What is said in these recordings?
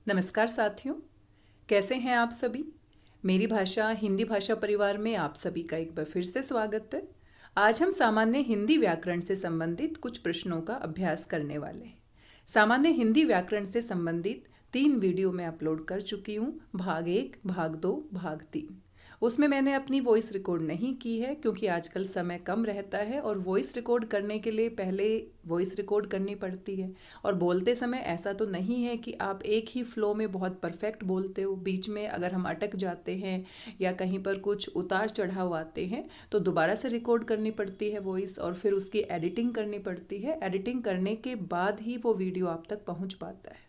नमस्कार साथियों, कैसे हैं आप सभी। मेरी भाषा हिंदी भाषा परिवार में आप सभी का एक बार फिर से स्वागत है। आज हम सामान्य हिंदी व्याकरण से संबंधित कुछ प्रश्नों का अभ्यास करने वाले हैं। सामान्य हिंदी व्याकरण से संबंधित 3 वीडियो मैं अपलोड कर चुकी हूँ, भाग 1, भाग 2, भाग 3। उसमें मैंने अपनी वॉइस रिकॉर्ड नहीं की है क्योंकि आजकल समय कम रहता है और वॉइस रिकॉर्ड करने के लिए पहले वॉइस रिकॉर्ड करनी पड़ती है। और बोलते समय ऐसा तो नहीं है कि आप एक ही फ्लो में बहुत परफेक्ट बोलते हो, बीच में अगर हम अटक जाते हैं या कहीं पर कुछ उतार चढ़ाव आते हैं तो दोबारा से रिकॉर्ड करनी पड़ती है वॉइस और फिर उसकी एडिटिंग करनी पड़ती है। एडिटिंग करने के बाद ही वो वीडियो आप तक पहुंच पाता है।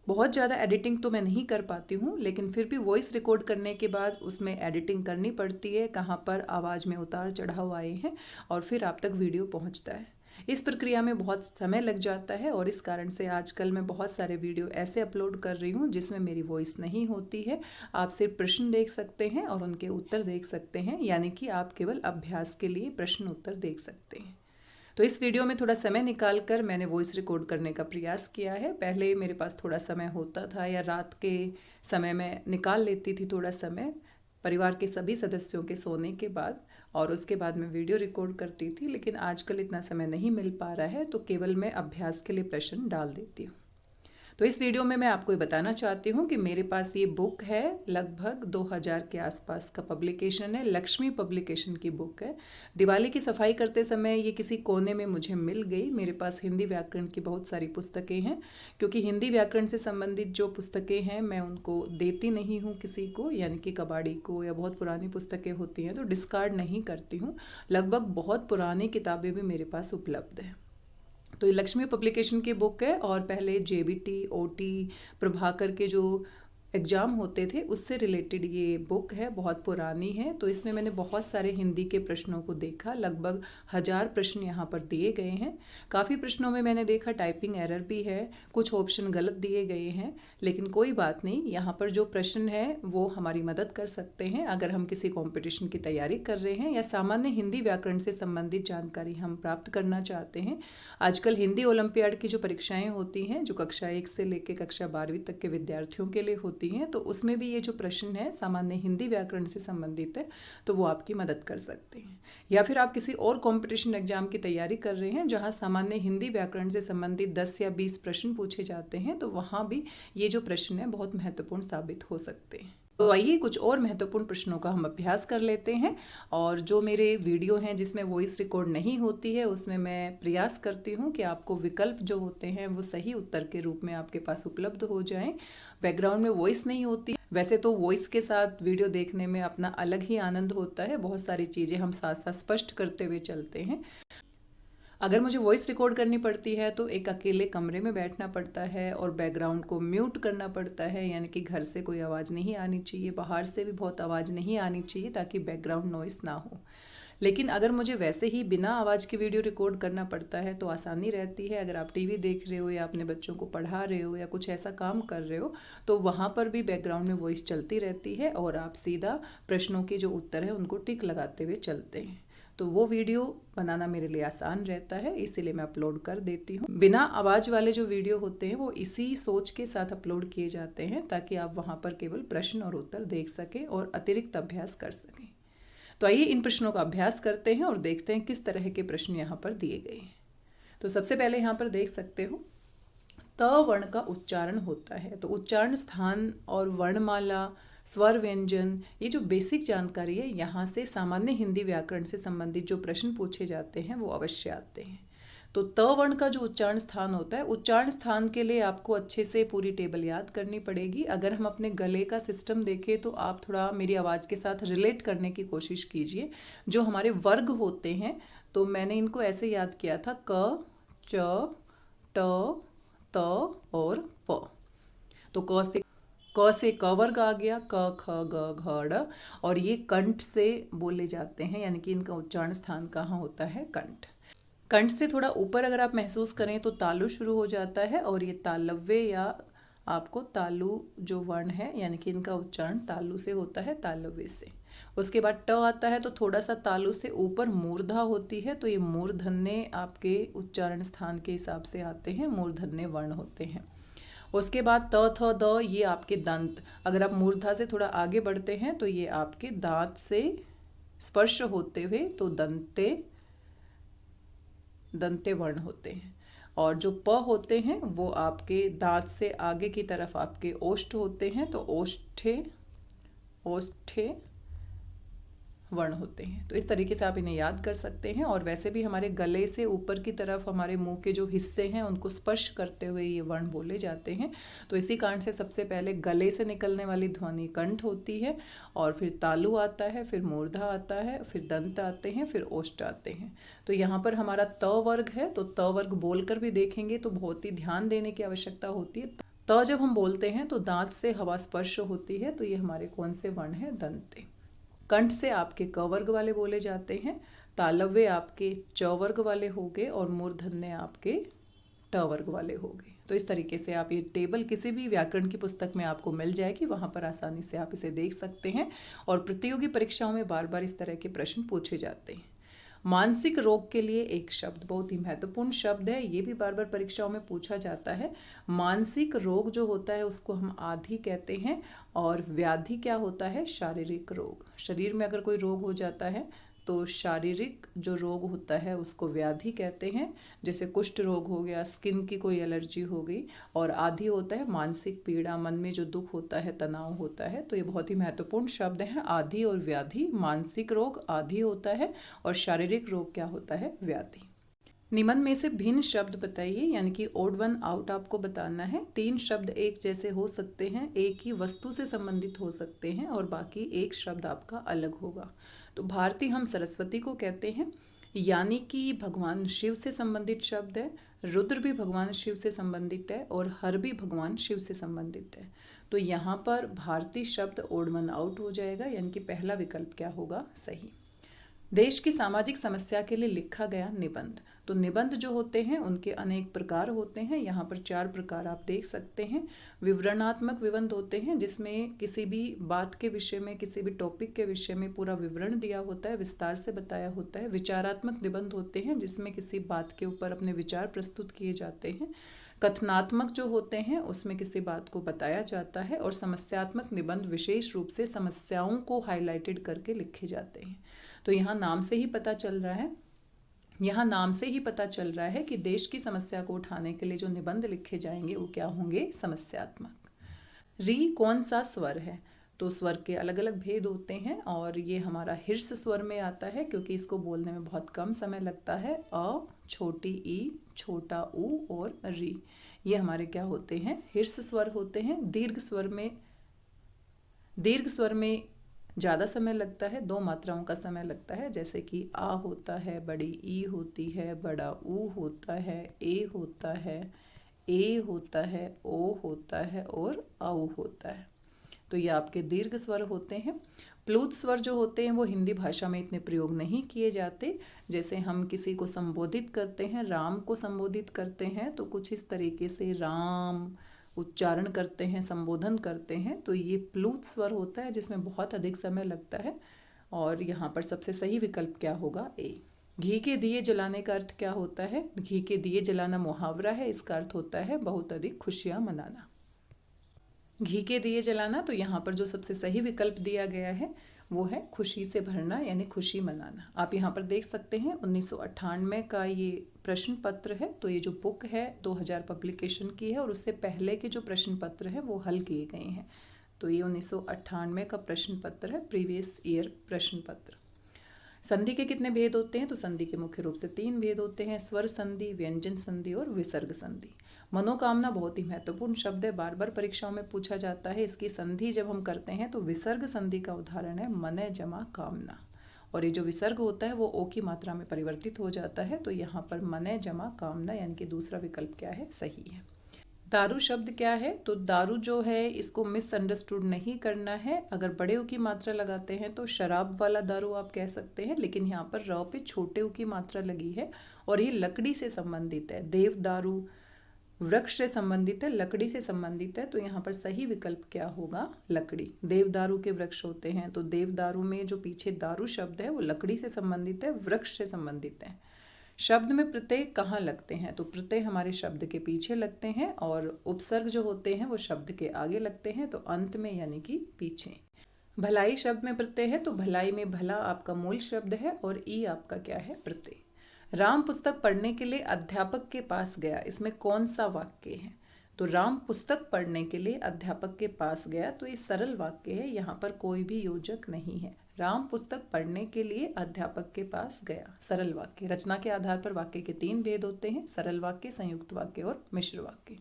बहुत ज़्यादा एडिटिंग तो मैं नहीं कर पाती हूँ, लेकिन फिर भी वॉइस रिकॉर्ड करने के बाद उसमें एडिटिंग करनी पड़ती है, कहाँ पर आवाज़ में उतार चढ़ाव आए हैं, और फिर आप तक वीडियो पहुँचता है। इस प्रक्रिया में बहुत समय लग जाता है और इस कारण से आजकल मैं बहुत सारे वीडियो ऐसे अपलोड कर रही हूँ जिसमें मेरी वॉइस नहीं होती है। आप सिर्फ प्रश्न देख सकते हैं और उनके उत्तर देख सकते हैं, यानी कि आप केवल अभ्यास के लिए प्रश्न उत्तर देख सकते हैं। तो इस वीडियो में थोड़ा समय निकाल कर मैंने वॉइस रिकॉर्ड करने का प्रयास किया है। पहले मेरे पास थोड़ा समय होता था या रात के समय में निकाल लेती थी थोड़ा समय परिवार के सभी सदस्यों के सोने के बाद, और उसके बाद मैं वीडियो रिकॉर्ड करती थी। लेकिन आजकल इतना समय नहीं मिल पा रहा है तो केवल मैं अभ्यास के लिए प्रश्न डाल देती हूँ। तो इस वीडियो में मैं आपको ये बताना चाहती हूँ कि मेरे पास ये बुक है, लगभग 2000 के आसपास का पब्लिकेशन है, लक्ष्मी पब्लिकेशन की बुक है। दिवाली की सफाई करते समय ये किसी कोने में मुझे मिल गई। मेरे पास हिंदी व्याकरण की बहुत सारी पुस्तकें हैं, क्योंकि हिंदी व्याकरण से संबंधित जो पुस्तकें हैं मैं उनको देती नहीं हूँ किसी को, यानी कि कबाड़ी को, या बहुत पुरानी पुस्तकें होती हैं तो डिस्कार्ड नहीं करती हूँ। लगभग बहुत पुरानी किताबें भी मेरे पास उपलब्ध हैं। तो ये लक्ष्मी पब्लिकेशन की बुक है और पहले जेबीटी, ओटी, प्रभाकर के जो एग्ज़ाम होते थे उससे रिलेटेड ये बुक है, बहुत पुरानी है। तो इसमें मैंने बहुत सारे हिंदी के प्रश्नों को देखा, लगभग 1000 प्रश्न यहाँ पर दिए गए हैं। काफ़ी प्रश्नों में मैंने देखा टाइपिंग एरर भी है, कुछ ऑप्शन गलत दिए गए हैं, लेकिन कोई बात नहीं, यहाँ पर जो प्रश्न है वो हमारी मदद कर सकते हैं अगर हम किसी कॉम्पिटिशन की तैयारी कर रहे हैं या सामान्य हिंदी व्याकरण से संबंधित जानकारी हम प्राप्त करना चाहते हैं। आजकल हिंदी ओलंपियाड की जो परीक्षाएं होती हैं, जो कक्षा 1 से लेकर कक्षा 12वीं तक के विद्यार्थियों के लिए होती हैं, तो उसमें भी ये जो प्रश्न है सामान्य हिंदी व्याकरण से संबंधित है, तो वो आपकी मदद कर सकते हैं। या फिर आप किसी और कॉम्पिटिशन एग्जाम की तैयारी कर रहे हैं जहाँ सामान्य हिंदी व्याकरण से संबंधित 10 या 20 प्रश्न पूछे जाते हैं, तो वहाँ भी ये जो प्रश्न है बहुत महत्वपूर्ण साबित हो सकते हैं। तो आइए कुछ और महत्वपूर्ण प्रश्नों का हम अभ्यास कर लेते हैं। और जो मेरे वीडियो हैं जिसमें वॉइस रिकॉर्ड नहीं होती है उसमें मैं प्रयास करती हूँ कि आपको विकल्प जो होते हैं वो सही उत्तर के रूप में आपके पास उपलब्ध हो जाएं। बैकग्राउंड में वॉइस नहीं होती। वैसे तो वॉइस के साथ वीडियो देखने में अपना अलग ही आनंद होता है, बहुत सारी चीज़ें हम साथ साथ स्पष्ट करते हुए चलते हैं। अगर मुझे वॉइस रिकॉर्ड करनी पड़ती है तो एक अकेले कमरे में बैठना पड़ता है और बैकग्राउंड को म्यूट करना पड़ता है, यानी कि घर से कोई आवाज़ नहीं आनी चाहिए, बाहर से भी बहुत आवाज़ नहीं आनी चाहिए ताकि बैकग्राउंड नॉइस ना हो। लेकिन अगर मुझे वैसे ही बिना आवाज़ की वीडियो रिकॉर्ड करना पड़ता है तो आसानी रहती है। अगर आप टीवी देख रहे हो या अपने बच्चों को पढ़ा रहे हो या कुछ ऐसा काम कर रहे हो तो वहाँ पर भी बैकग्राउंड में वॉइस चलती रहती है और आप सीधा प्रश्नों के जो उत्तर है उनको टिक लगाते हुए चलते हैं। तो वो वीडियो बनाना मेरे लिए आसान रहता है, इसीलिए मैं अपलोड कर देती हूँ। बिना आवाज़ वाले जो वीडियो होते हैं वो इसी सोच के साथ अपलोड किए जाते हैं ताकि आप वहाँ पर केवल प्रश्न और उत्तर देख सकें और अतिरिक्त अभ्यास कर सकें। तो आइए इन प्रश्नों का अभ्यास करते हैं और देखते हैं किस तरह के प्रश्न यहाँ पर दिए गए हैं। तो सबसे पहले यहाँ पर देख सकते हो त वर्ण का उच्चारण होता है। तो उच्चारण स्थान और वर्णमाला, स्वर व्यंजन, ये जो बेसिक जानकारी है यहाँ से सामान्य हिंदी व्याकरण से संबंधित जो प्रश्न पूछे जाते हैं वो अवश्य आते हैं। तो त वर्ण का जो उच्चारण स्थान होता है, उच्चारण स्थान के लिए आपको अच्छे से पूरी टेबल याद करनी पड़ेगी। अगर हम अपने गले का सिस्टम देखें तो आप थोड़ा मेरी आवाज़ के साथ रिलेट करने की कोशिश कीजिए। जो हमारे वर्ग होते हैं तो मैंने इनको ऐसे याद किया था, क, च, ट, त और प। तो क से क वर्ग आ गया, क ख ग घ ड़, और ये कंठ से बोले जाते हैं, यानी कि इनका उच्चारण स्थान कहाँ होता है, कंठ। कंठ से थोड़ा ऊपर अगर आप महसूस करें तो तालु शुरू हो जाता है और ये तालव्य या आपको तालु जो वर्ण है, यानी कि इनका उच्चारण तालु से होता है, तालव्य से। उसके बाद ट आता है तो थोड़ा सा तालु से ऊपर मूर्धा होती है, तो ये मूर्धन्य आपके उच्चारण स्थान के हिसाब से आते हैं, मूर्धन्य वर्ण होते हैं। उसके बाद त थ द, ये आपके दंत। अगर आप मूर्धा से थोड़ा आगे बढ़ते हैं तो ये आपके दांत से स्पर्श होते हुए तो दंते, दंते वर्ण होते हैं। और जो प होते हैं वो आपके दांत से आगे की तरफ आपके ओष्ठ होते हैं, तो ओष्ठे, ओष्ठे वर्ण होते हैं। तो इस तरीके से आप इन्हें याद कर सकते हैं। और वैसे भी हमारे गले से ऊपर की तरफ हमारे मुंह के जो हिस्से हैं उनको स्पर्श करते हुए ये वर्ण बोले जाते हैं। तो इसी कारण से सबसे पहले गले से निकलने वाली ध्वनि कंठ होती है, और फिर तालु आता है, फिर मूर्धा आता है, फिर दंत आते हैं, फिर ओष्ठ आते हैं। तो यहाँ पर हमारा त वर्ग है, तो त वर्ग बोलकर भी देखेंगे तो बहुत ही ध्यान देने की आवश्यकता होती है। त जब हम बोलते हैं तो दांत से हवा स्पर्श होती है, तो ये हमारे कौन से वर्ण है? दंते। कंठ से आपके क वर्ग वाले बोले जाते हैं, तालव्य आपके च वर्ग वाले हो गए, और मूर्धन्य आपके ट वर्ग वाले हो गए। तो इस तरीके से आप ये टेबल किसी भी व्याकरण की पुस्तक में आपको मिल जाएगी, वहाँ पर आसानी से आप इसे देख सकते हैं। और प्रतियोगी परीक्षाओं में बार बार इस तरह के प्रश्न पूछे जाते हैं। मानसिक रोग के लिए एक शब्द, बहुत ही महत्वपूर्ण शब्द है, ये भी बार बार परीक्षाओं में पूछा जाता है। मानसिक रोग जो होता है उसको हम आधि कहते हैं, और व्याधि क्या होता है? शारीरिक रोग। शरीर में अगर कोई रोग हो जाता है तो शारीरिक जो रोग होता है उसको व्याधि कहते हैं। जैसे कुष्ठ रोग हो गया, स्किन की कोई एलर्जी हो गई। और आधि होता है मानसिक पीड़ा, मन में जो दुख होता है, तनाव होता है। तो ये बहुत ही महत्वपूर्ण शब्द हैं, आधि और व्याधि। मानसिक रोग आधि होता है, और शारीरिक रोग क्या होता है? व्याधि। निबंध में से भिन्न शब्द बताइए, यानी कि ओड वन आउट आपको बताना है। 3 शब्द एक जैसे हो सकते हैं, एक ही वस्तु से संबंधित हो सकते हैं, और बाकी एक शब्द आपका अलग होगा। तो भारती हम सरस्वती को कहते हैं, यानी कि भगवान शिव से संबंधित शब्द है। रुद्र भी भगवान शिव से संबंधित है, और हर भी भगवान शिव से संबंधित है। तो यहाँ पर भारती शब्द ओड वन आउट हो जाएगा, यानी कि पहला विकल्प क्या होगा? सही। देश की सामाजिक समस्या के लिए लिखा गया निबंध। तो निबंध जो होते हैं उनके अनेक प्रकार होते हैं। यहाँ पर 4 प्रकार आप देख सकते हैं। विवरणात्मक निबंध होते हैं, जिसमें किसी भी बात के विषय में, किसी भी टॉपिक के विषय में पूरा विवरण दिया होता है, विस्तार से बताया होता है। विचारात्मक निबंध होते हैं, जिसमें किसी बात के ऊपर अपने विचार प्रस्तुत किए जाते हैं। कथनात्मक जो होते हैं उसमें किसी बात को बताया जाता है। और समस्यात्मक निबंध विशेष रूप से समस्याओं को हाईलाइटेड करके लिखे जाते हैं। तो यहाँ नाम से ही पता चल रहा है, यहाँ नाम से ही पता चल रहा है कि देश की समस्या को उठाने के लिए जो निबंध लिखे जाएंगे वो क्या होंगे? समस्यात्मक। री कौन सा स्वर है? तो स्वर के अलग अलग भेद होते हैं, और ये हमारा हिर्स स्वर में आता है, क्योंकि इसको बोलने में बहुत कम समय लगता है। अ, छोटी ई, छोटा ऊ, और री, ये हमारे क्या होते हैं? हिर्स स्वर होते हैं। दीर्घ स्वर में ज़्यादा समय लगता है, 2 मात्राओं का समय लगता है। जैसे कि आ होता है, बड़ी ई होती है, बड़ा ऊ होता है, ए होता है, ए होता है, ओ होता है, और औ होता है। तो ये आपके दीर्घ स्वर होते हैं। प्लुत स्वर जो होते हैं वो हिंदी भाषा में इतने प्रयोग नहीं किए जाते। जैसे हम किसी को संबोधित करते हैं, राम को संबोधित करते हैं, तो कुछ इस तरीके से राम उच्चारण करते हैं, संबोधन करते हैं। तो ये प्लुत स्वर होता है, जिसमें बहुत अधिक समय लगता है। और यहाँ पर सबसे सही विकल्प क्या होगा? ए। घी के दिए जलाने का अर्थ क्या होता है? घी के दिए जलाना मुहावरा है, इसका अर्थ होता है बहुत अधिक खुशियाँ मनाना। घी के दिए जलाना, तो यहाँ पर जो सबसे सही विकल्प दिया गया है वो है खुशी से भरना, यानी खुशी मनाना। आप यहाँ पर देख सकते हैं 1998 का ये प्रश्न पत्र है। तो ये जो बुक है 2000 पब्लिकेशन की है, और उससे पहले के जो प्रश्न पत्र हैं वो हल किए गए हैं। तो ये 1998 का प्रश्न पत्र है, प्रीवियस ईयर प्रश्न पत्र। संधि के कितने भेद होते हैं? तो संधि के मुख्य रूप से 3 भेद होते हैं, स्वर संधि, व्यंजन संधि, और विसर्ग संधि। मनोकामना बहुत ही महत्वपूर्ण शब्द है, बार बार परीक्षाओं में पूछा जाता है। इसकी संधि जब हम करते हैं तो विसर्ग संधि का उदाहरण है मनय जमा कामना, और ये जो विसर्ग होता है वो ओ की मात्रा में परिवर्तित हो जाता है। तो यहाँ पर मनय जमा कामना, यानी कि दूसरा विकल्प क्या है? सही है। दारू शब्द क्या है? तो दारू जो है इसको मिसअंडरस्टूड नहीं करना है। अगर बड़े ऊ की मात्रा लगाते हैं तो शराब वाला दारू आप कह सकते हैं, लेकिन यहाँ पर र पे छोटे ऊ की मात्रा लगी है, और ये लकड़ी से संबंधित है। देव दारू वृक्ष से संबंधित है, लकड़ी से संबंधित है। तो यहाँ पर सही विकल्प क्या होगा? लकड़ी। देवदारू के वृक्ष होते हैं, तो देवदारू में जो पीछे दारू शब्द है वो लकड़ी से संबंधित है, वृक्ष से संबंधित है। शब्द में प्रत्यय कहाँ लगते हैं? तो प्रत्यय हमारे शब्द के पीछे लगते हैं और उपसर्ग जो होते हैं वो शब्द के आगे लगते हैं, तो अंत में यानी कि पीछे। भलाई शब्द में प्रत्यय है, तो भलाई में भला आपका मूल शब्द है और ई आपका क्या है? प्रत्यय। राम पुस्तक पढ़ने के लिए अध्यापक के पास गया, इसमें कौन सा वाक्य है? तो राम पुस्तक पढ़ने के लिए अध्यापक के पास गया, तो ये सरल वाक्य है, यहाँ पर कोई भी योजक नहीं है। राम पुस्तक पढ़ने के लिए अध्यापक के पास गया, सरल वाक्य। रचना के आधार पर वाक्य के 3 भेद होते हैं, सरल वाक्य, संयुक्त वाक्य और मिश्र वाक्य।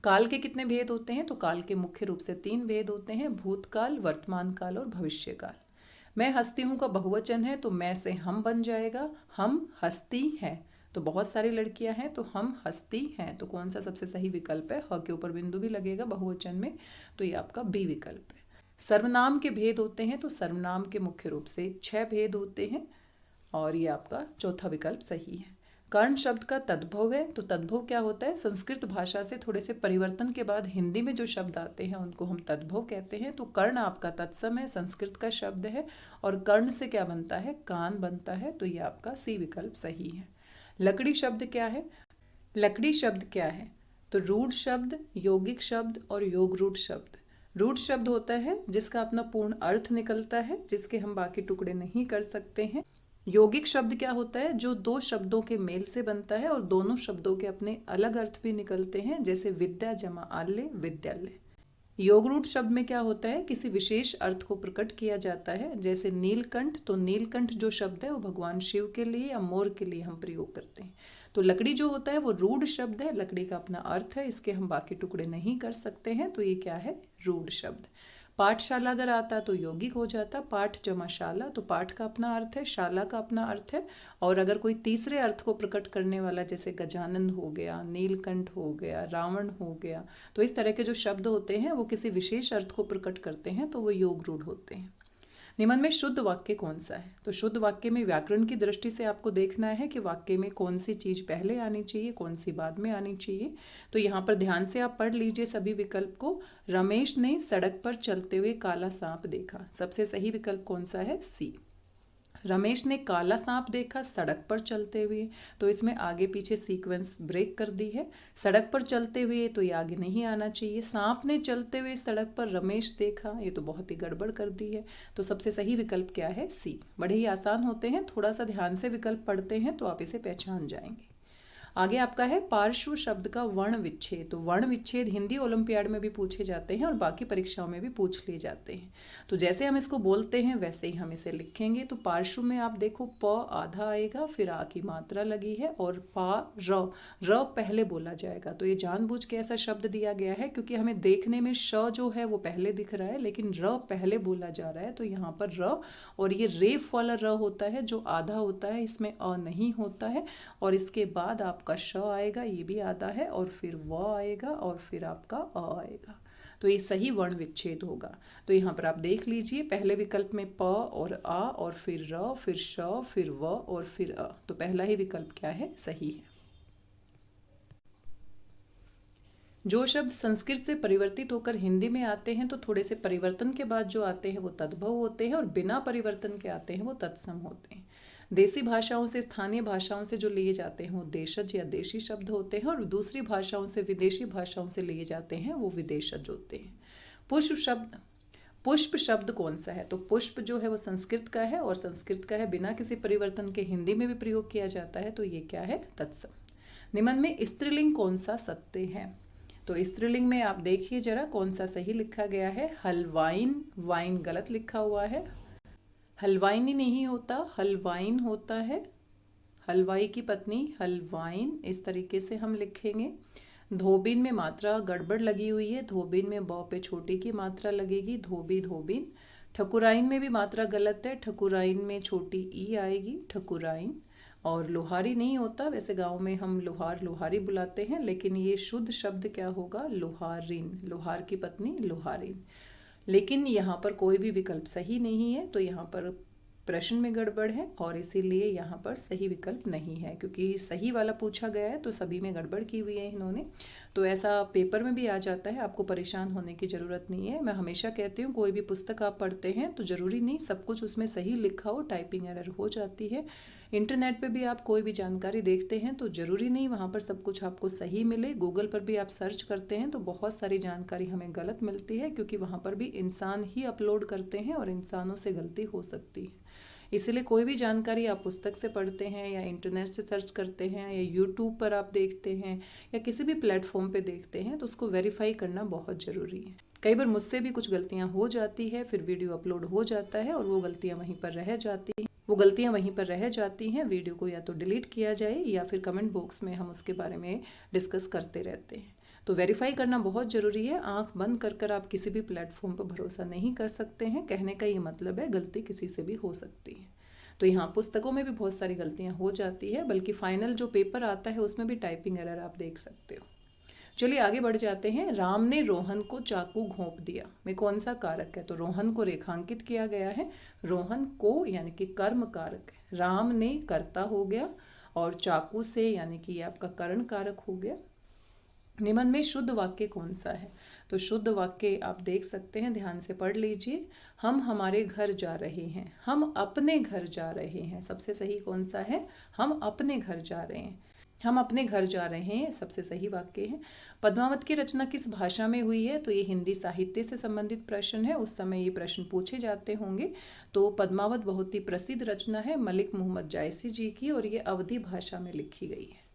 काल के कितने भेद होते हैं? तो काल के मुख्य रूप से 3 भेद होते हैं, भूतकाल, वर्तमान काल और भविष्य काल। मैं हंसती हूँ का बहुवचन है, तो मैं से हम बन जाएगा, हम हंसती हैं। तो बहुत सारी लड़कियां हैं, तो हम हंसती हैं। तो कौन सा सबसे सही विकल्प है? ह के ऊपर बिंदु भी लगेगा बहुवचन में, तो ये आपका बी विकल्प है। सर्वनाम के भेद होते हैं, तो सर्वनाम के मुख्य रूप से 6 भेद होते हैं और ये आपका चौथा विकल्प सही है। कर्ण शब्द का तद्भव है, तो तद्भव क्या होता है? संस्कृत भाषा से थोड़े से परिवर्तन के बाद हिंदी में जो शब्द आते हैं उनको हम तद्भव कहते हैं। तो कर्ण आपका तत्सम है, संस्कृत का शब्द है और कर्ण से क्या बनता है? कान बनता है, तो ये आपका सी विकल्प सही है। लकड़ी शब्द क्या है? लकड़ी शब्द क्या है? तो रूढ़ शब्द, यौगिक शब्द और योगरूढ़ शब्द। रूढ़ शब्द होता है जिसका अपना पूर्ण अर्थ निकलता है, जिसके हम बाकी टुकड़े नहीं कर सकते हैं। यौगिक शब्द क्या होता है? जो 2 शब्दों के मेल से बनता है और दोनों शब्दों के अपने अलग अर्थ भी निकलते हैं, जैसे विद्या जमा आल्य, विद्यालय। योगरूढ़ शब्द में क्या होता है? किसी विशेष अर्थ को प्रकट किया जाता है, जैसे नीलकंठ। तो नीलकंठ जो शब्द है वो भगवान शिव के लिए या मोर के लिए हम प्रयोग करते हैं। तो लकड़ी जो होता है वो रूढ़ शब्द है, लकड़ी का अपना अर्थ है, इसके हम बाकी टुकड़े नहीं कर सकते हैं, तो ये क्या है? रूढ़ शब्द। पाठशाला अगर आता तो यौगिक हो जाता, पाठ जमा शाला। तो पाठ का अपना अर्थ है, शाला का अपना अर्थ है, और अगर कोई तीसरे अर्थ को प्रकट करने वाला, जैसे गजानन हो गया, नीलकंठ हो गया, रावण हो गया, तो इस तरह के जो शब्द होते हैं वो किसी विशेष अर्थ को प्रकट करते हैं, तो वो योगरूढ़ होते हैं। निम्न में शुद्ध वाक्य कौन सा है? तो शुद्ध वाक्य में व्याकरण की दृष्टि से आपको देखना है कि वाक्य में कौन सी चीज़ पहले आनी चाहिए, कौन सी बाद में आनी चाहिए। तो यहाँ पर ध्यान से आप पढ़ लीजिए सभी विकल्प को। रमेश ने सड़क पर चलते हुए काला सांप देखा, सबसे सही विकल्प कौन सा है? सी। रमेश ने काला सांप देखा सड़क पर चलते हुए, तो इसमें आगे पीछे सीक्वेंस ब्रेक कर दी है। सड़क पर चलते हुए तो ये आगे नहीं आना चाहिए। सांप ने चलते हुए सड़क पर रमेश देखा, ये तो बहुत ही गड़बड़ कर दी है। तो सबसे सही विकल्प क्या है? सी। बड़े ही आसान होते हैं, थोड़ा सा ध्यान से विकल्प पढ़ते हैं तो आप इसे पहचान जाएंगे। आगे आपका है पार्श्व शब्द का वर्ण विच्छेद। तो वर्ण विच्छेद हिंदी ओलंपियाड में भी पूछे जाते हैं और बाकी परीक्षाओं में भी पूछ लिए जाते हैं। तो जैसे हम इसको बोलते हैं वैसे ही हम इसे लिखेंगे। तो पार्श्व में आप देखो प आधा आएगा, फिर आ की मात्रा लगी है और पा र पहले बोला जाएगा। तो ये जानबूझ के ऐसा शब्द दिया गया है क्योंकि हमें देखने में श जो है वो पहले दिख रहा है, लेकिन र पहले बोला जा रहा है। तो यहाँ पर र, और ये रेफ वाला र होता है जो आधा होता है, इसमें अ नहीं होता है, और इसके बाद आपका श आएगा, ये भी आधा है, और फिर व आएगा और फिर आपका अ आएगा। तो ये सही वर्ण विच्छेद होगा। तो यहाँ पर आप देख लीजिए, पहले विकल्प में प और आ और फिर र, फिर श, फिर व और फिर अ। तो पहला ही विकल्प क्या है? सही है। जो शब्द संस्कृत से परिवर्तित होकर हिंदी में आते हैं तो थोड़े से परिवर्तन के बाद जो आते हैं वो तद्भव होते हैं, और बिना परिवर्तन के आते हैं वो तत्सम होते हैं। देसी भाषाओं से स्थानीय भाषाओं से जो लिए जाते हैं वो देशज या देशी शब्द होते हैं, और दूसरी भाषाओं से विदेशी भाषाओं से लिए जाते हैं वो विदेशज होते हैं। पुष्प शब्द कौन सा है? तो पुष्प जो है वो संस्कृत का है, और संस्कृत का है, बिना किसी परिवर्तन के हिंदी में भी प्रयोग किया जाता है, तो ये क्या है? तत्सम। निम्न में स्त्रीलिंग कौन सा सत्य है? तो स्त्रीलिंग में आप देखिए जरा कौन सा सही लिखा गया है। हलवाइन, वाइन गलत लिखा हुआ है, हलवाइनी नहीं होता, हलवाइन होता है। हलवाई की पत्नी हलवाइन, इस तरीके से हम लिखेंगे। धोबिन में मात्रा गड़बड़ लगी हुई है, धोबिन में ब पे छोटी की मात्रा लगेगी, धोबी धोबिन। ठकुराइन में भी मात्रा गलत है, ठकुराइन में छोटी ई आएगी, ठकुराइन। और लोहारी नहीं होता, वैसे गांव में हम लोहार लोहारी बुलाते हैं, लेकिन ये शुद्ध शब्द क्या होगा? लोहारिन, लोहार की पत्नी लोहारिन। लेकिन यहाँ पर कोई भी विकल्प सही नहीं है, तो यहाँ पर प्रश्न में गड़बड़ है और इसीलिए यहाँ पर सही विकल्प नहीं है, क्योंकि सही वाला पूछा गया है तो सभी में गड़बड़ की हुई है इन्होंने। तो ऐसा पेपर में भी आ जाता है, आपको परेशान होने की ज़रूरत नहीं है। मैं हमेशा कहती हूँ कोई भी पुस्तक आप पढ़ते हैं तो ज़रूरी नहीं सब कुछ उसमें सही लिखा हो, टाइपिंग एरर हो जाती है। इंटरनेट पे भी आप कोई भी जानकारी देखते हैं तो ज़रूरी नहीं वहाँ पर सब कुछ आपको सही मिले। गूगल पर भी आप सर्च करते हैं तो बहुत सारी जानकारी हमें गलत मिलती है, क्योंकि वहाँ पर भी इंसान ही अपलोड करते हैं और इंसानों से गलती हो सकती है। इसीलिए कोई भी जानकारी आप पुस्तक से पढ़ते हैं या इंटरनेट से सर्च करते हैं या यूट्यूब पर आप देखते हैं या किसी भी प्लेटफॉर्म पे देखते हैं तो उसको वेरीफाई करना बहुत ज़रूरी है। कई बार मुझसे भी कुछ गलतियाँ हो जाती है, फिर वीडियो अपलोड हो जाता है और वो गलतियाँ वहीं पर रह जाती हैं। वीडियो को या तो डिलीट किया जाए या फिर कमेंट बॉक्स में हम उसके बारे में डिस्कस करते रहते हैं। तो वेरीफाई करना बहुत ज़रूरी है। आंख बंद कर आप किसी भी प्लेटफॉर्म पर भरोसा नहीं कर सकते हैं। कहने का ये मतलब है गलती किसी से भी हो सकती है। तो यहाँ पुस्तकों में भी बहुत सारी गलतियाँ हो जाती है, बल्कि फाइनल जो पेपर आता है उसमें भी टाइपिंग एरर आप देख सकते हो। चलिए आगे बढ़ जाते हैं। राम ने रोहन को चाकू घोंप दिया में कौन सा कारक है? तो रोहन को रेखांकित किया गया है। रोहन को यानी कि कर्म कारक है। राम ने कर्ता हो गया और चाकू से यानी कि ये आपका करण कारक हो गया। निबंध में शुद्ध वाक्य कौन सा है? तो शुद्ध वाक्य आप देख सकते हैं, ध्यान से पढ़ लीजिए। हम हमारे घर जा रहे हैं, हम अपने घर जा रहे हैं। सबसे सही कौन सा है? हम अपने घर जा रहे हैं, हम अपने घर जा रहे हैं, सबसे सही वाक्य है। पद्मावत की रचना किस भाषा में हुई है? तो ये हिंदी साहित्य से संबंधित प्रश्न है। उस समय ये प्रश्न पूछे जाते होंगे। तो पद्मावत बहुत ही प्रसिद्ध रचना है मलिक मोहम्मद जायसी जी की, और ये अवधी भाषा में लिखी गई है।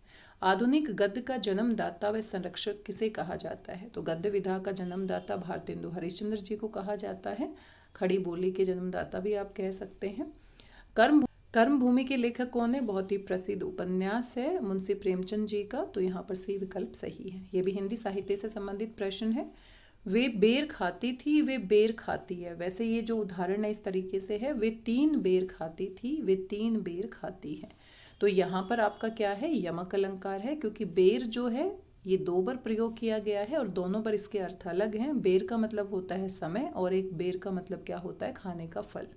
आधुनिक गद्य का जन्मदाता व संरक्षक किसे कहा जाता है? तो गद्य विधा का जन्मदाता भारतेंदु हरिश्चंद्र जी को कहा जाता है। खड़ी बोली के जन्मदाता भी आप कह सकते हैं। कर्मभूमि के लेखक कौन है? बहुत ही प्रसिद्ध उपन्यास है मुंशी प्रेमचंद जी का। तो यहाँ पर सी विकल्प सही है। ये भी हिंदी साहित्य से संबंधित प्रश्न है। वे बेर खाती थी, वे बेर खाती है। वैसे ये जो उदाहरण है इस तरीके से है, वे 3 बेर खाती थी, वे 3 बेर खाती है। तो यहाँ पर आपका क्या है? यमक अलंकार है, क्योंकि बेर जो है ये 2 बार प्रयोग किया गया है और दोनों बार इसके अर्थ अलग हैं। बेर का मतलब होता है समय और एक बेर का मतलब क्या होता है? खाने का फल।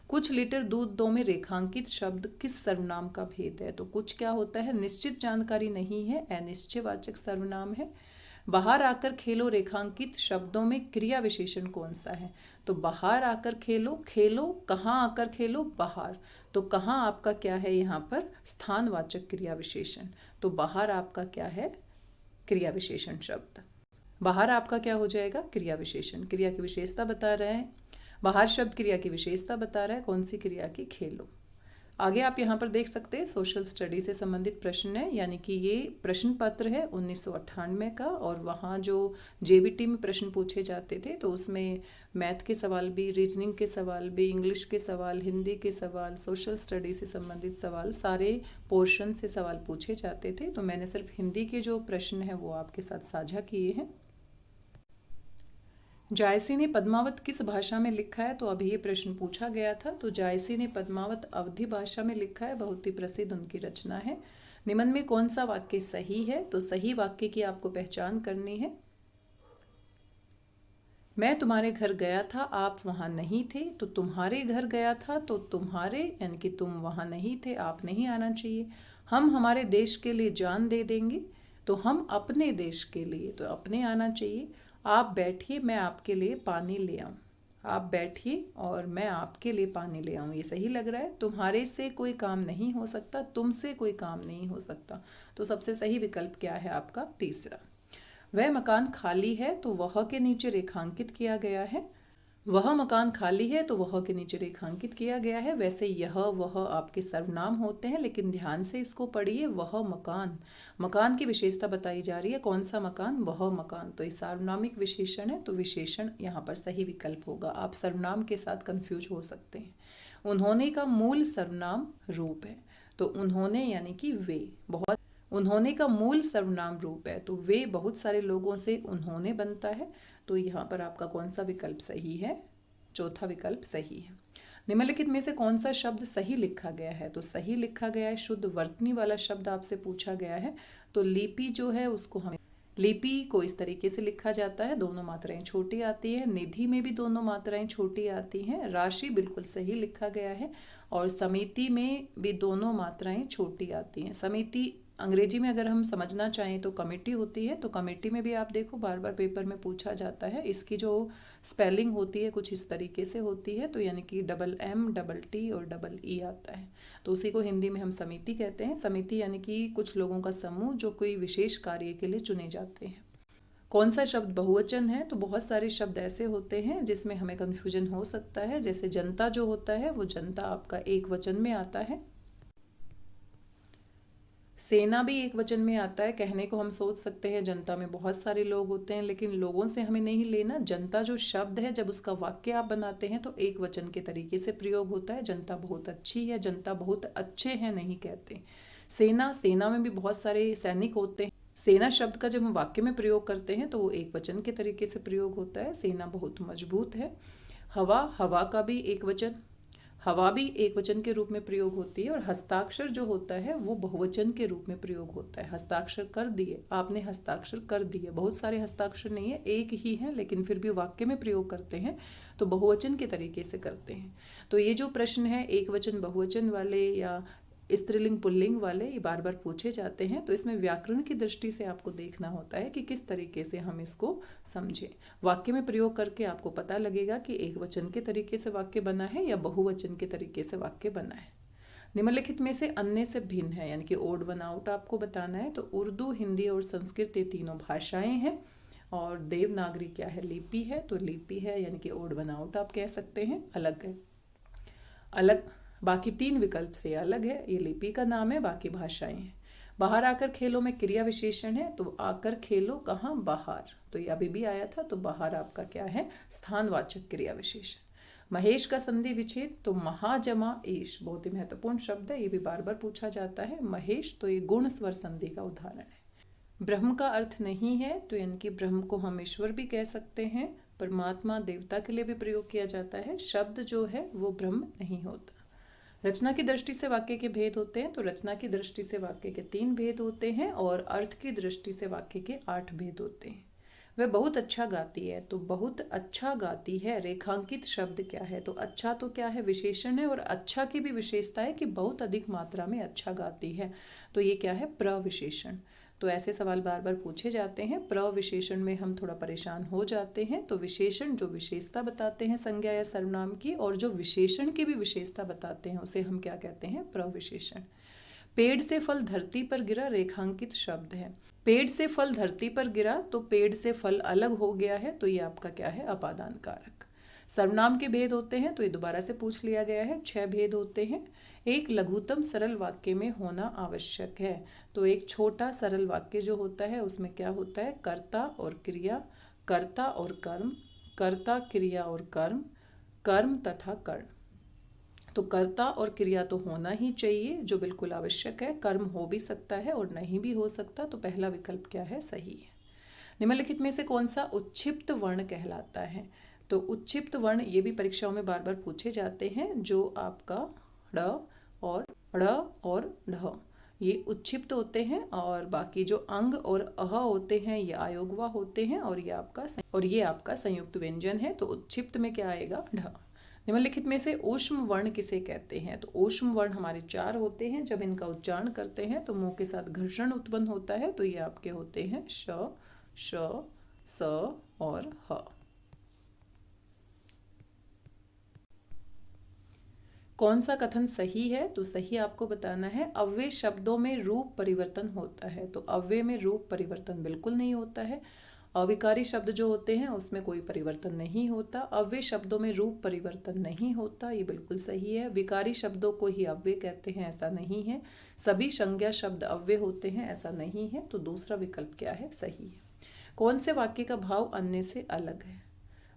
कुछ लीटर दूध दो में रेखांकित शब्द किस सर्वनाम का भेद है? तो कुछ क्या होता है? निश्चित जानकारी नहीं है, अनिश्चयवाचक सर्वनाम है। बाहर आकर खेलो रेखांकित शब्दों में क्रिया विशेषण कौन सा है? तो बाहर आकर खेलो, खेलो कहाँ आकर खेलो? बाहर। तो कहाँ आपका क्या है यहाँ पर? स्थानवाचक क्रिया विशेषण। तो बाहर आपका क्या है? क्रिया विशेषण शब्द। बाहर आपका क्या हो जाएगा? क्रिया विशेषण। क्रिया की विशेषता बता रहे हैं। बाहर शब्द क्रिया की विशेषता बता रहा है। कौन सी क्रिया की? खेलो। आगे आप यहाँ पर देख सकते हैं सोशल स्टडी से संबंधित प्रश्न है, यानी कि ये प्रश्न पत्र है 1998 का, और वहाँ जो जेबीटी में प्रश्न पूछे जाते थे तो उसमें मैथ के सवाल भी, रीजनिंग के सवाल भी, इंग्लिश के सवाल, हिंदी के सवाल, सोशल स्टडी से संबंधित सवाल, सारे पोर्शन से सवाल पूछे जाते थे। तो मैंने सिर्फ हिंदी के जो प्रश्न है वो आपके साथ साझा किए हैं। जायसी ने पद्मावत किस भाषा में लिखा है? तो अभी ये प्रश्न पूछा गया था। तो जायसी ने पद्मावत अवधी भाषा में लिखा है। बहुत ही प्रसिद्ध उनकी रचना है। निबंध में कौन सा वाक्य सही है? तो सही वाक्य की आपको पहचान करनी है। मैं तुम्हारे घर गया था, आप वहाँ नहीं थे। तो तुम्हारे घर गया था, तो तुम्हारे यानी कि तुम वहाँ नहीं थे, आप नहीं आना चाहिए। हम हमारे देश के लिए जान दे देंगे, तो हम अपने देश के लिए, तो अपने आना चाहिए। आप बैठिए, मैं आपके लिए पानी ले आऊँ। आप बैठिए और मैं आपके लिए पानी ले आऊँ, ये सही लग रहा है। तुम्हारे से कोई काम नहीं हो सकता, तुमसे कोई काम नहीं हो सकता। तो सबसे सही विकल्प क्या है आपका? तीसरा। वह मकान खाली है, तो वह के नीचे रेखांकित किया गया है। वह मकान खाली है, तो वह के नीचे रेखांकित किया गया है। वैसे यह वह आपके सर्वनाम होते हैं, लेकिन ध्यान से इसको पढ़िए। वह मकान, मकान की विशेषता बताई जा रही है। कौन सा मकान? वह मकान। तो ये सार्वनामिक विशेषण है, तो विशेषण यहाँ पर सही विकल्प होगा। आप सर्वनाम के साथ कंफ्यूज हो सकते हैं। उन्होंने का मूल सर्वनाम रूप है। तो उन्होंने यानी कि वे, बहुत उन्होंने का मूल सर्वनाम रूप है, तो वे बहुत सारे लोगों से उन्होंने बनता है। तो यहाँ पर आपका कौन सा विकल्प सही है? चौथा विकल्प सही है। निम्नलिखित में से कौन सा शब्द सही लिखा गया है? तो सही लिखा गया है शुद्ध वर्तनी वाला शब्द आपसे पूछा गया है। तो लिपि जो है उसको हमें, लिपि को इस तरीके से लिखा जाता है, दोनों मात्राएं छोटी आती है। निधि में भी दोनों मात्राएं छोटी आती हैं। राशि बिल्कुल सही लिखा गया है। और समिति में भी दोनों मात्राएं छोटी आती हैं। समिति अंग्रेजी में अगर हम समझना चाहें तो कमेटी होती है। तो कमेटी में भी आप देखो बार बार पेपर में पूछा जाता है, इसकी जो स्पेलिंग होती है कुछ इस तरीके से होती है, तो यानी कि डबल एम डबल टी और डबल ई आता है। तो उसी को हिंदी में हम समिति कहते हैं। समिति यानी कि कुछ लोगों का समूह जो कोई विशेष कार्य के लिए चुने जाते हैं। कौन सा शब्द बहुवचन है? तो बहुत सारे शब्द ऐसे होते हैं जिसमें हमें कन्फ्यूजन हो सकता है। जैसे जनता जो होता है वो जनता आपका एक वचन में आता है। सेना भी एक वचन में आता है। कहने को हम सोच सकते हैं जनता में बहुत सारे लोग होते हैं, लेकिन लोगों से हमें नहीं लेना। जनता जो शब्द है जब उसका वाक्य आप बनाते हैं तो एक वचन के तरीके से प्रयोग होता है। जनता बहुत अच्छी है, जनता बहुत अच्छे हैं नहीं कहते। सेना में भी बहुत सारे सैनिक होते हैं। सेना शब्द का जब हम वाक्य में प्रयोग करते हैं तो वो एक वचन के तरीके से प्रयोग होता है। सेना बहुत मजबूत है। हवा का भी एक वचन, हवा भी एक वचन के रूप में प्रयोग होती है। और हस्ताक्षर जो होता है वो बहुवचन के रूप में प्रयोग होता है। हस्ताक्षर कर दिए, आपने हस्ताक्षर कर दिए। बहुत सारे हस्ताक्षर नहीं है, एक ही है, लेकिन फिर भी वाक्य में प्रयोग करते हैं तो बहुवचन के तरीके से करते हैं। तो ये जो प्रश्न है एक वचन बहुवचन वाले या स्त्रीलिंग पुल्लिंग वाले, ये बार बार पूछे जाते हैं। तो इसमें व्याकरण की दृष्टि से आपको देखना होता है कि किस तरीके से हम इसको समझें। वाक्य में प्रयोग करके आपको पता लगेगा कि एक वचन के तरीके से वाक्य बना है या बहुवचन के तरीके से वाक्य बना है। निम्नलिखित में से अन्य से भिन्न है, यानी कि ओड वन आउट आपको बताना है। तो उर्दू, हिंदी और संस्कृत ये तीनों भाषाएं हैं। और देवनागरी क्या है? लिपि है। तो लिपि है यानी कि ओड वन आउट आप कह सकते हैं, अलग है। अलग, बाकी तीन विकल्प से अलग है। ये लिपि का नाम है, बाकी भाषाएं हैं। बाहर आकर खेलो में क्रिया विशेषण है। तो आकर खेलो कहाँ? बाहर। तो ये अभी भी आया था। तो बाहर आपका क्या है? स्थानवाचक क्रिया विशेषण। महेश का संधि विच्छेद, तो महाजमा एश बहुत ही महत्वपूर्ण शब्द है, ये भी बार बार पूछा जाता है। महेश, तो ये गुण स्वर संधि का उदाहरण है। ब्रह्म का अर्थ नहीं है, तो यानी कि ब्रह्म को हम ईश्वर भी कह सकते हैं। परमात्मा, देवता के लिए भी प्रयोग किया जाता है। शब्द जो है वो ब्रह्म नहीं होता। रचना की दृष्टि से वाक्य के भेद होते हैं। तो रचना की दृष्टि से वाक्य के 3 भेद होते हैं और अर्थ की दृष्टि से वाक्य के 8 भेद होते हैं। वह बहुत अच्छा गाती है, तो बहुत अच्छा गाती है रेखांकित शब्द क्या है? तो अच्छा तो क्या है? विशेषण है। और अच्छा की भी विशेषता है कि बहुत अधिक मात्रा में अच्छा गाती है, तो ये क्या है? प्रविशेषण। तो ऐसे सवाल बार बार पूछे जाते हैं। प्रविशेषण में हम थोड़ा परेशान हो जाते हैं। तो विशेषण जो विशेषता बताते हैं संज्ञा या सर्वनाम की, और जो विशेषण की भी विशेषता बताते हैं उसे हम क्या कहते हैं? प्रविशेषण। पेड़ से फल धरती पर गिरा रेखांकित शब्द है। पेड़ से फल धरती पर गिरा, तो पेड़ से फल अलग हो गया है, तो ये आपका क्या है? अपादान कारक। सर्वनाम के भेद होते हैं, तो ये दोबारा से पूछ लिया गया है। 6 भेद होते हैं। एक लघुतम सरल वाक्य में होना आवश्यक है। तो एक छोटा सरल वाक्य जो होता है उसमें क्या होता है? कर्ता और क्रिया, कर्ता और कर्म, कर्ता क्रिया और कर्म, कर्म तथा कर्ण। तो कर्ता और क्रिया तो होना ही चाहिए, जो बिल्कुल आवश्यक है। कर्म हो भी सकता है और नहीं भी हो सकता, तो पहला विकल्प क्या है? सही है। निम्नलिखित में से कौन सा उच्छिप्त वर्ण कहलाता है? तो उच्छिप्त वर्ण ये भी परीक्षाओं में बार बार पूछे जाते हैं। जो आपका ड़ और ढ ये उच्छिप्त होते हैं, और बाकी जो अंग और अह होते हैं ये आयोगवा होते हैं, और ये आपका संयुक्त व्यंजन है। तो उच्छिप्त में क्या आएगा? ढ। निम्नलिखित में से ऊष्म वर्ण किसे कहते हैं? तो ऊष्म वर्ण हमारे 4 होते हैं। जब इनका उच्चारण करते हैं तो मुंह के साथ घर्षण उत्पन्न होता है। तो ये आपके होते हैं श, श, स और ह। कौन सा कथन सही है? तो सही आपको बताना है। अव्यय शब्दों में रूप परिवर्तन होता है। तो अव्यय में रूप परिवर्तन बिल्कुल नहीं होता है। अविकारी शब्द जो होते हैं उसमें कोई परिवर्तन नहीं होता। अव्यय शब्दों में रूप परिवर्तन नहीं होता, ये बिल्कुल सही है। विकारी शब्दों को ही अव्यय कहते हैं, ऐसा नहीं है। सभी संज्ञा शब्द अव्यय होते हैं, ऐसा नहीं है। तो दूसरा विकल्प क्या है? सही है। कौन से वाक्य का भाव अन्य से अलग है?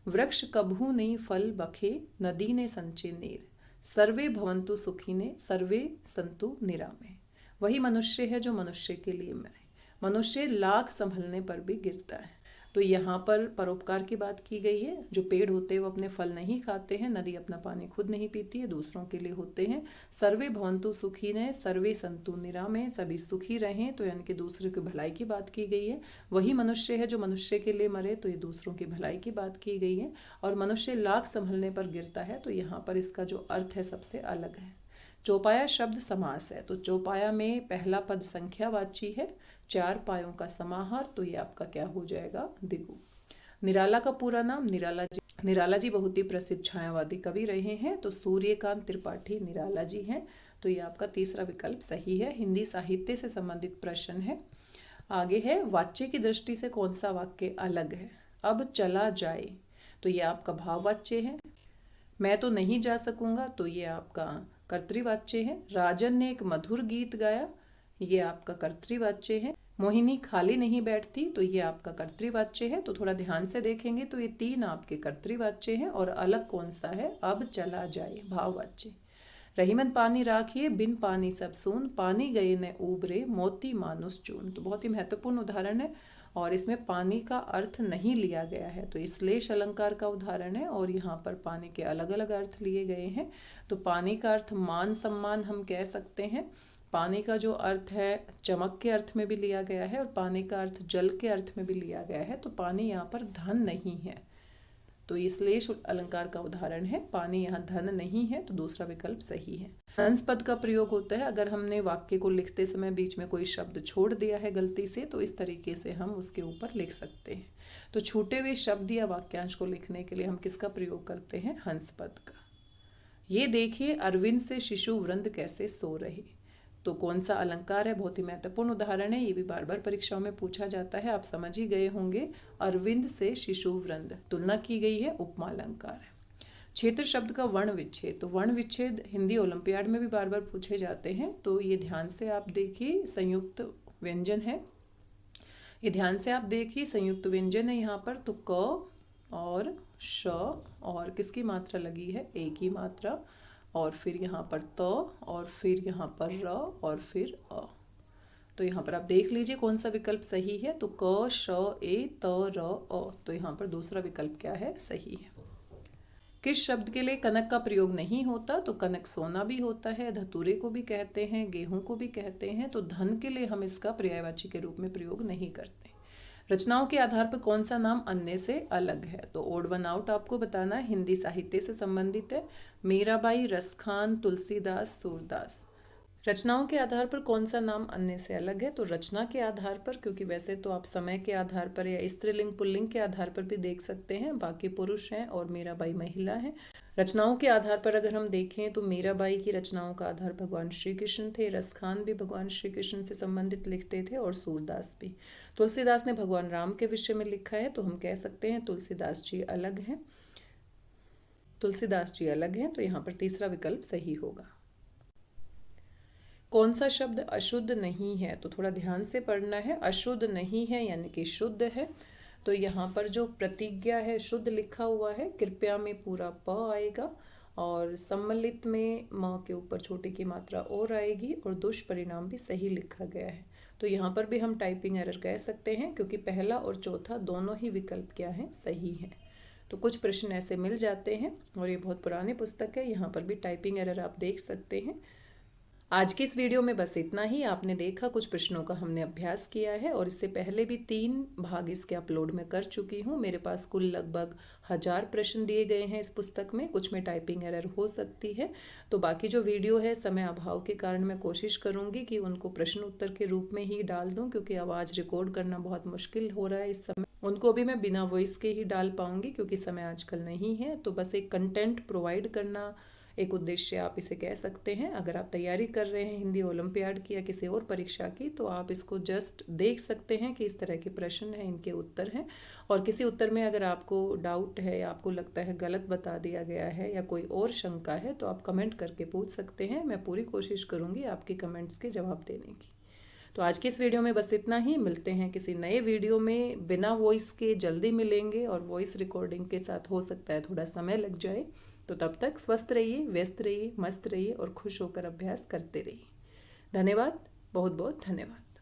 वृक्ष कभू नहीं फल बखे, नदी ने संचे नीर, सर्वे भवन्तु सुखिने, सर्वे संतु निरामे। वही मनुष्य है जो मनुष्य के लिए मरे, मनुष्य लाख संभलने पर भी गिरता है। तो यहाँ पर परोपकार की बात की गई है। जो पेड़ होते हैं वो अपने फल नहीं खाते हैं, नदी अपना पानी खुद नहीं पीती है, दूसरों के लिए होते हैं। सर्वे भवन्तु सुखिने, सर्वे संतु निरामे, सभी सुखी रहें, तो यानी कि दूसरे की भलाई की बात की गई है। वही मनुष्य है जो मनुष्य के लिए मरे, तो ये दूसरों की भलाई की बात की गई है। और मनुष्य लाख संभलने पर गिरता है, तो यहाँ पर इसका जो अर्थ है सबसे अलग है। चौपाया शब्द समास है, तो चौपाया में पहला पद संख्यावाची है, 4 पायों का समाहार, तो ये आपका क्या हो जाएगा, दिगु। निराला का पूरा नाम निराला जी बहुत ही प्रसिद्ध छायावादी कवि रहे हैं, तो सूर्यकांत त्रिपाठी निराला जी हैं, तो ये आपका तीसरा विकल्प सही है। हिंदी साहित्य से संबंधित प्रश्न है। आगे है, वाच्य की दृष्टि से कौन सा वाक्य अलग है। अब चला जाए, तो ये आपका भाववाच्य है। मैं तो नहीं जा सकूंगा, तो ये आपका कर्तृवाच्य है। राजन ने एक मधुर गीत गाया, ये आपका कर्तृवाच्य है। मोहिनी खाली नहीं बैठती, तो ये आपका कर्तृवाच्य है। तो थोड़ा ध्यान से देखेंगे तो ये 3 आपके कर्तृवाच्य हैं, और अलग कौन सा है, अब चला जाए, भाववाच्य। रहीमन पानी राखिए, बिन पानी सब सून, पानी गए न उबरे, मोती मानुस चून। तो बहुत ही महत्वपूर्ण उदाहरण है, और इसमें पानी का अर्थ नहीं लिया गया है, तो श्लेष अलंकार का उदाहरण है, और यहाँ पर पानी के अलग अलग अर्थ लिए गए हैं। तो पानी का अर्थ मान सम्मान हम कह सकते हैं। पानी का जो अर्थ है चमक के अर्थ में भी लिया गया है, और पानी का अर्थ जल के अर्थ में भी लिया गया है। तो पानी यहाँ पर धन नहीं है, तो ये श्लेष अलंकार का उदाहरण है। पानी यहाँ धन नहीं है, तो दूसरा विकल्प सही है। हंस पद का प्रयोग होता है अगर हमने वाक्य को लिखते समय बीच में कोई शब्द छोड़ दिया है गलती से, तो इस तरीके से हम उसके ऊपर लिख सकते हैं। तो छूटे हुए शब्द या वाक्यांश को लिखने के लिए हम किसका प्रयोग करते हैं, हंस पद का। ये देखिए अरविंद से शिशु वृंद कैसे सो रहे, तो कौन सा अलंकार है, बहुत ही महत्वपूर्ण उदाहरण है, ये भी बार बार परीक्षाओं में पूछा जाता है, आप समझ ही गए होंगे। अरविंद से शिशु वृंद, तुलना की गई है, उपमा अलंकार है। क्षेत्र शब्द का वर्ण विच्छेद, तो वर्ण विच्छेद हिंदी ओलंपियाड में भी बार बार पूछे जाते हैं, तो ये ध्यान से आप देखिए, संयुक्त व्यंजन है, ये ध्यान से आप देखिए, संयुक्त व्यंजन है यहाँ पर। तो क और श, और किसकी मात्रा लगी है, एक ही मात्रा, और फिर यहाँ पर त, और फिर यहाँ पर र, और फिर अ। तो यहाँ पर आप देख लीजिए कौन सा विकल्प सही है। तो क श ए त र अ, तो यहाँ पर दूसरा विकल्प क्या है, सही है। किस शब्द के लिए कनक का प्रयोग नहीं होता, तो कनक सोना भी होता है, धतूरे को भी कहते हैं, गेहूं को भी कहते हैं। तो धन के लिए हम इसका पर्यायवाची के रूप में प्रयोग नहीं करते। रचनाओं के आधार पर कौन सा नाम अन्य से अलग है, तो ओड वन आउट आपको बताना है, हिंदी साहित्य से संबंधित है। मीराबाई, रसखान, तुलसीदास, सूरदास। रचनाओं के आधार पर कौन सा नाम अन्य से अलग है, तो रचना के आधार पर, क्योंकि वैसे तो आप समय के आधार पर या स्त्रीलिंग पुल्लिंग के आधार पर भी देख सकते हैं, बाकी पुरुष हैं और मीराबाई महिला हैं। रचनाओं के आधार पर अगर हम देखें तो मीराबाई की रचनाओं का आधार भगवान श्री कृष्ण थे, रसखान भी भगवान श्री कृष्ण से संबंधित लिखते थे, और सूरदास भी। तुलसीदास ने भगवान राम के विषय में लिखा है, तो हम कह सकते हैं तुलसीदास जी अलग हैं, तुलसीदास जी अलग हैं। तो यहाँ पर तीसरा विकल्प सही होगा। कौन सा शब्द अशुद्ध नहीं है, तो थोड़ा ध्यान से पढ़ना है। अशुद्ध नहीं है यानी कि शुद्ध है, तो यहाँ पर जो प्रतिज्ञा है शुद्ध लिखा हुआ है, कृपया में पूरा प आएगा, और सम्मिलित में म के ऊपर छोटे की मात्रा और आएगी, और दुष्परिणाम भी सही लिखा गया है। तो यहाँ पर भी हम टाइपिंग एरर कह सकते हैं, क्योंकि पहला और चौथा दोनों ही विकल्प क्या हैं, सही हैं। तो कुछ प्रश्न ऐसे मिल जाते हैं, और ये बहुत पुरानी पुस्तक है, यहाँ पर भी टाइपिंग एरर आप देख सकते हैं। आज की इस वीडियो में बस इतना ही। आपने देखा कुछ प्रश्नों का हमने अभ्यास किया है, और इससे पहले भी 3 भाग इसके अपलोड में कर चुकी हूँ। मेरे पास कुल लगभग 1000 प्रश्न दिए गए हैं इस पुस्तक में, कुछ में टाइपिंग एरर हो सकती है। तो बाकी जो वीडियो है समय अभाव के कारण मैं कोशिश करूँगी कि उनको प्रश्न उत्तर के रूप में ही डाल दूँ, क्योंकि आवाज़ रिकॉर्ड करना बहुत मुश्किल हो रहा है इस समय। उनको भी मैं बिना वॉइस के ही डाल पाऊँगी, क्योंकि समय आजकल नहीं है। तो बस एक कंटेंट प्रोवाइड करना एक उद्देश्य आप इसे कह सकते हैं। अगर आप तैयारी कर रहे हैं हिंदी ओलंपियाड की या किसी और परीक्षा की, तो आप इसको जस्ट देख सकते हैं कि इस तरह के प्रश्न हैं, इनके उत्तर हैं। और किसी उत्तर में अगर आपको डाउट है या आपको लगता है गलत बता दिया गया है या कोई और शंका है, तो आप कमेंट करके पूछ सकते हैं। मैं पूरी कोशिश करूँगी आपके कमेंट्स के जवाब देने की। तो आज की इस वीडियो में बस इतना ही। मिलते हैं किसी नए वीडियो में, बिना वॉइस के जल्दी मिलेंगे, और वॉइस रिकॉर्डिंग के साथ हो सकता है थोड़ा समय लग जाए। तो तब तक स्वस्थ रहिए, व्यस्त रहिए, मस्त रहिए, और खुश होकर अभ्यास करते रहिए। धन्यवाद, बहुत बहुत धन्यवाद।